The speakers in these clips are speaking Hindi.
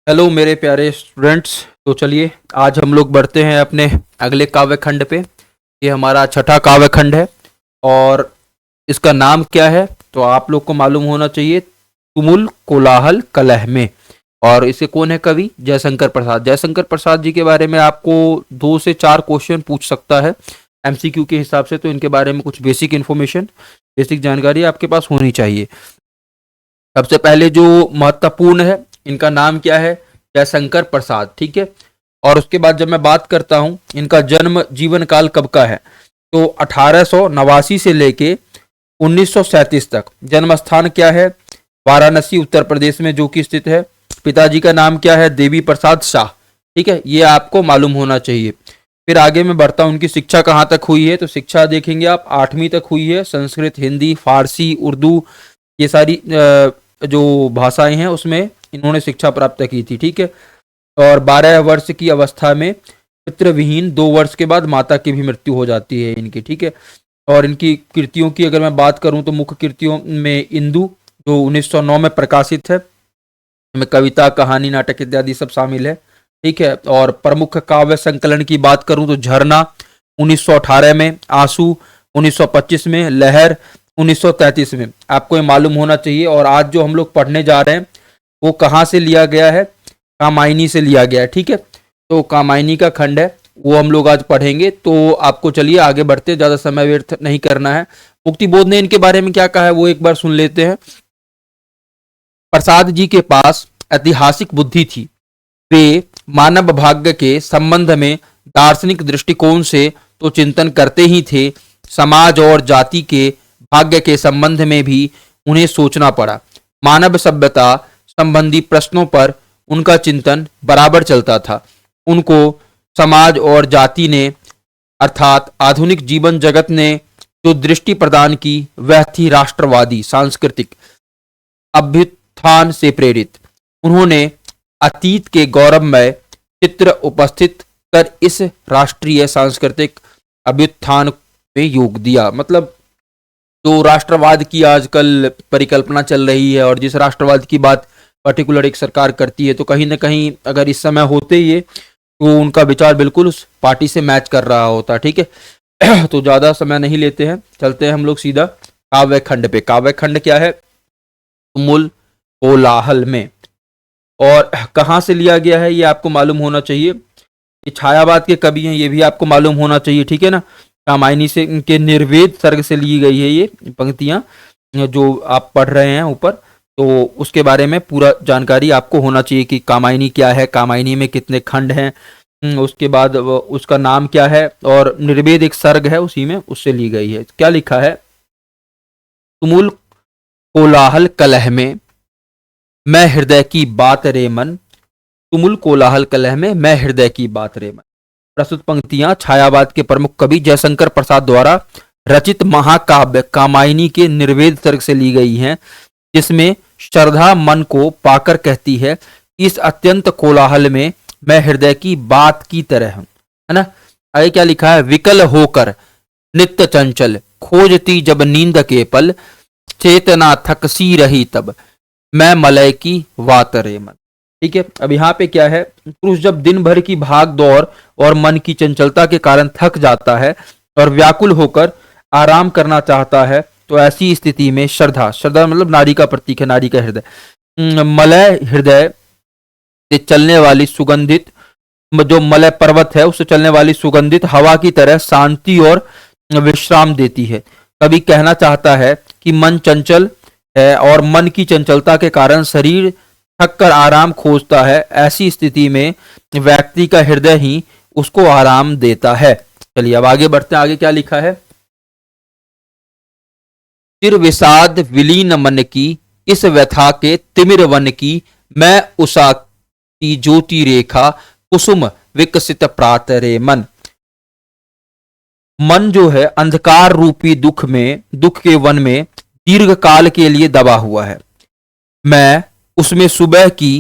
हेलो मेरे प्यारे स्टूडेंट्स। तो चलिए आज हम लोग बढ़ते हैं अपने अगले काव्य खंड पे। ये हमारा छठा काव्य खंड है और इसका नाम क्या है तो आप लोग को मालूम होना चाहिए। तुमुल कोलाहल कलह में। और इसे कौन है कवि? जयशंकर प्रसाद। जयशंकर प्रसाद जी के बारे में आपको 2 से 4 क्वेश्चन पूछ सकता है एमसीक्यू के हिसाब से। तो इनके बारे में कुछ बेसिक इन्फॉर्मेशन, बेसिक जानकारी आपके पास होनी चाहिए। सबसे पहले जो महत्वपूर्ण है, इनका नाम क्या है? जयशंकर प्रसाद। ठीक है। और उसके बाद जब मैं बात करता हूं इनका जन्म जीवन काल कब का है तो 1889 से लेके 1937 तक। जन्म स्थान क्या है? वाराणसी उत्तर प्रदेश में जो कि स्थित है। पिताजी का नाम क्या है? देवी प्रसाद शाह। ठीक है, ये आपको मालूम होना चाहिए। फिर आगे मैं बढ़ता हूं, उनकी शिक्षा कहाँ तक हुई है तो शिक्षा देखेंगे आप 8वीं तक हुई है। संस्कृत, हिंदी, फारसी, उर्दू, ये सारी जो भाषाएं हैं उसमें इन्होंने शिक्षा प्राप्त की थी। ठीक है। और 12 वर्ष की अवस्था में पितृ विहीन 2 वर्ष के बाद माता की भी मृत्यु हो जाती है इनकी। ठीक है। और इनकी कृतियों की अगर मैं बात करूं तो मुख्य कृतियों में इंदु जो 1909 में प्रकाशित है, इसमें कविता, कहानी, नाटक इत्यादि सब शामिल है। ठीक है। और प्रमुख काव्य संकलन की बात करूं तो झरना 1918 में, आंसू 1925 में, लहर 1933 में। आपको ये मालूम होना चाहिए। और आज जो हम लोग पढ़ने जा रहे हैं वो कहाँ से लिया गया है? कामायनी से लिया गया है। ठीक है। तो कामायनी का खंड है वो हम लोग आज पढ़ेंगे। तो आपको चलिए आगे बढ़ते, ज्यादा समय व्यर्थ नहीं करना है। मुक्तिबोध ने इनके बारे में क्या कहा है वो एक बार सुन लेते हैं। प्रसाद जी के पास ऐतिहासिक बुद्धि थी। वे मानव भाग्य के संबंध में दार्शनिक दृष्टिकोण से तो चिंतन करते ही थे, समाज और जाति के भाग्य के संबंध में भी उन्हें सोचना पड़ा। मानव सभ्यता संबंधी प्रश्नों पर उनका चिंतन बराबर चलता था। उनको समाज और जाति ने अर्थात आधुनिक जीवन जगत ने जो दृष्टि प्रदान की वह थी राष्ट्रवादी सांस्कृतिक अभ्युत्थान से प्रेरित। उन्होंने अतीत के गौरवमय चित्र उपस्थित कर इस राष्ट्रीय सांस्कृतिक अभ्युत्थान में योग दिया। मतलब जो राष्ट्रवाद की आजकल परिकल्पना चल रही है और जिस राष्ट्रवाद की बात पर्टिकुलर एक सरकार करती है, तो कहीं ना कहीं अगर इस समय होते ही है तो उनका विचार बिल्कुल उस पार्टी से मैच कर रहा होता। ठीक है। तो ज्यादा समय नहीं लेते हैं, चलते हैं हम लोग सीधा काव्य खंड पे। काव्य खंड क्या है? तुमुल कोलाहल में। और कहाँ से लिया गया है ये आपको मालूम होना चाहिए। ये छायावाद के कवि हैं, ये भी आपको मालूम होना चाहिए। ठीक है ना। कामायनी से, इनके निर्वेद सर्ग से ली गई है ये पंक्तियां जो आप पढ़ रहे हैं ऊपर। तो उसके बारे में पूरा जानकारी आपको होना चाहिए कि कामायनी क्या है, कामायनी में कितने खंड हैं, उसके बाद उसका नाम क्या है। और निर्वेद एक सर्ग है उसी में, उससे ली गई है। क्या लिखा है? तुमुल कोलाहल कलह में मैं हृदय की बात रे मन। तुमुल कोलाहल कलह में मैं हृदय की बात रे मन। प्रस्तुत पंक्तियां छायावाद के प्रमुख कवि जयशंकर प्रसाद द्वारा रचित महाकाव्य कामायनी के निर्वेद सर्ग से ली गई हैं, जिसमें श्रद्धा मन को पाकर कहती है, इस अत्यंत कोलाहल में मैं हृदय की बात की तरह हूं। है ना। आगे क्या लिखा है? विकल होकर नित्य चंचल खोजती जब नींद के पल, चेतना थकसी रही तब मैं मलय की वात रे मन। ठीक है। अब यहाँ पे क्या है? पुरुष जब दिन भर की भाग दौड़ और मन की चंचलता के कारण थक जाता है और व्याकुल होकर आराम करना चाहता है, तो ऐसी स्थिति में श्रद्धा, श्रद्धा मतलब नारी का प्रतीक है, नारी का हृदय, मलय हृदय से चलने वाली सुगंधित, जो मलय पर्वत है उससे चलने वाली सुगंधित हवा की तरह शांति और विश्राम देती है। कभी कहना चाहता है कि मन चंचल है और मन की चंचलता के कारण शरीर थक कर आराम खोजता है। ऐसी स्थिति में व्यक्ति का हृदय ही उसको आराम देता है। चलिए अब आगे बढ़ते हैं। आगे क्या लिखा है? चिर विषाद विलीन मन की, इस व्यथा के तिमिर वन की, मैं उषा की ज्योति रेखा कुसुम विकसित प्रात रे मन। मन जो है अंधकार रूपी दुख के वन में दीर्घ काल के लिए दबा हुआ है। मैं उसमें सुबह की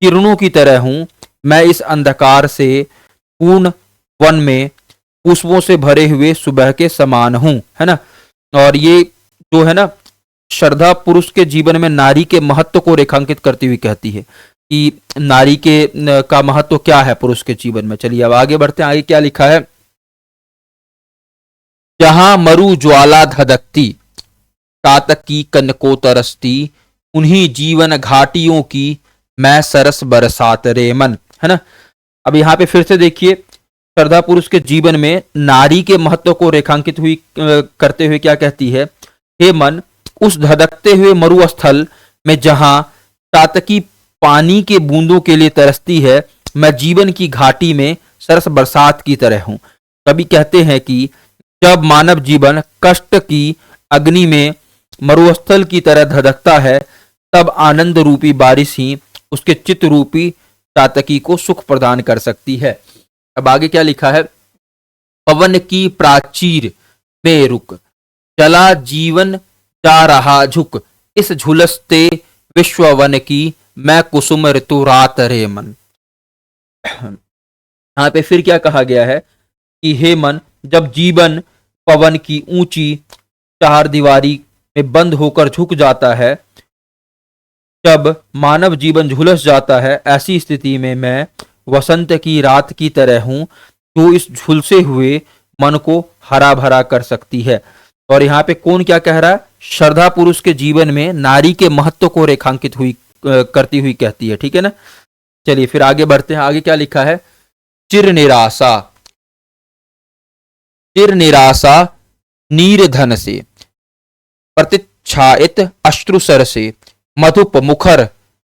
किरणों की तरह हूं। मैं इस अंधकार से पूर्ण वन में पुष्पों से भरे हुए सुबह के समान हूं। है ना। और ये जो है ना, श्रद्धा पुरुष के जीवन में नारी के महत्व को रेखांकित करती हुई कहती है। कि नारी के का महत्व क्या है पुरुष के जीवन में। चलिए अब आगे बढ़ते हैं, आगे क्या लिखा है। जहां मरु ज्वाला धधकती, तातकी कन को तरसती, उन्हीं जीवन घाटियों की मैं सरस बरसात रे मन, है ना। अब यहाँ पे फिर से देखिए, श्रद्धा पुरुष के जीवन में नारी के महत्व को रेखांकित हुई करते हुए क्या कहती है। हे मन, उस धधकते हुए मरुस्थल में जहां तातकी पानी के बूंदों के लिए तरसती है, मैं जीवन की घाटी में सरस बरसात की तरह हूं। कवि कहते हैं कि जब मानव जीवन कष्ट की अग्नि में मरुस्थल की तरह धधकता है, तब आनंद रूपी बारिश ही उसके चित्त रूपी तातकी को सुख प्रदान कर सकती है। अब आगे क्या लिखा है। पवन की प्राचीर में रुक, चला जीवन जा रहा झुक, इस झुलसते विश्ववन की मैं कुसुम ऋतु रात रे मन। यहाँ पे फिर क्या कहा गया है कि हे मन, जब जीवन पवन की ऊंची चार दीवारी में बंद होकर झुक जाता है, जब मानव जीवन झुलस जाता है, ऐसी स्थिति में मैं वसंत की रात की तरह हूं, जो इस झुलसे हुए मन को हरा भरा कर सकती है। और यहाँ पे कौन क्या कह रहा है। श्रद्धा पुरुष के जीवन में नारी के महत्व को रेखांकित हुई करती हुई कहती है, ठीक है ना। चलिए फिर आगे बढ़ते हैं, आगे क्या लिखा है। चिर निराशा, चिर निराशा नीरधन से, प्रतिच्छायित अश्रुसर से, मधुप मुखर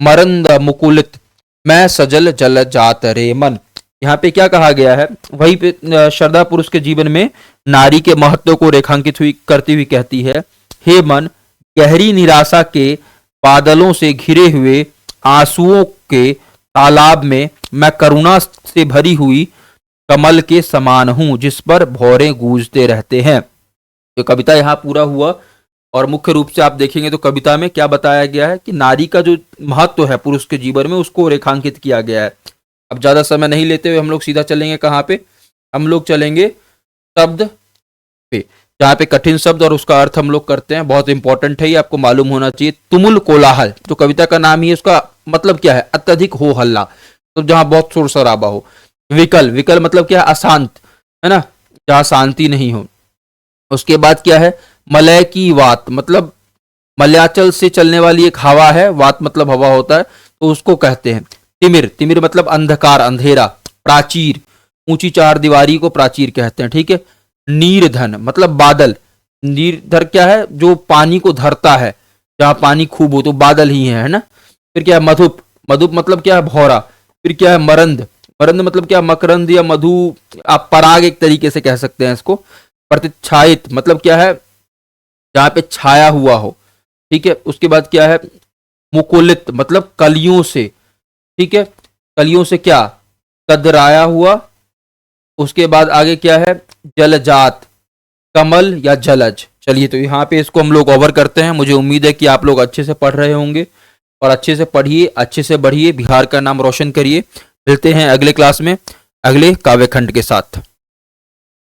मरंद मुकुलित, मैं सजल जल जात रे मन। यहाँ पे क्या कहा गया है। वही पे श्रद्धा पुरुष के जीवन में नारी के महत्व को रेखांकित हुई करती हुई कहती है। हे मन, गहरी निराशा के बादलों से घिरे हुए आंसुओं के तालाब में मैं करुणा से भरी हुई कमल के समान हूं, जिस पर भौरे गूंजते रहते हैं। तो कविता यहाँ पूरा हुआ और मुख्य रूप से आप देखेंगे तो कविता में क्या बताया गया है कि नारी का जो महत्व है पुरुष के जीवन में, उसको रेखांकित किया गया है। अब ज्यादा समय नहीं लेते हुए हम लोग सीधा चलेंगे कहाँ पे। हम लोग चलेंगे शब्द पे, जहाँ पे कठिन शब्द और उसका अर्थ हम लोग करते हैं। बहुत इंपॉर्टेंट है, ये आपको मालूम होना चाहिए। तुमुल कोलाहल, जो कविता का नाम ही है, उसका मतलब क्या है। अत्यधिक हो हल्ला, तो जहां बहुत शोर शराबा हो। विकल, विकल मतलब क्या है। अशांत, है ना, जहां शांति नहीं हो। उसके बाद क्या है। मलय की वात, मतलब मलयाचल से चलने वाली एक हवा है। वात मतलब हवा होता है, तो उसको कहते हैं। तिमिर, तिमिर मतलब अंधकार, अंधेरा। प्राचीर, ऊंची चार दीवारी को प्राचीर कहते हैं, ठीक है। नीरधन मतलब बादल। नीरधर क्या है, जो पानी को धरता है, जहां पानी खूब हो तो बादल ही है ना। फिर क्या है मधुप, मधुप मतलब क्या है भौरा। फिर क्या है मरंद, मरंद मतलब क्या मकरंद या मधु, आप पराग एक तरीके से कह सकते हैं इसको। प्रतिच्छायित मतलब क्या है, जहां पे छाया हुआ हो, ठीक है। उसके बाद क्या है मुकुलित मतलब कलियों से, ठीक है। कलियों से क्या, कदराया हुआ। उसके बाद आगे क्या है जलजात, कमल या जलज। चलिए तो यहाँ पे इसको हम लोग ओवर करते हैं। मुझे उम्मीद है कि आप लोग अच्छे से पढ़ रहे होंगे और अच्छे से पढ़िए, अच्छे से बढ़िए, बिहार का नाम रोशन करिए। मिलते हैं अगले क्लास में अगले काव्यखंड के साथ।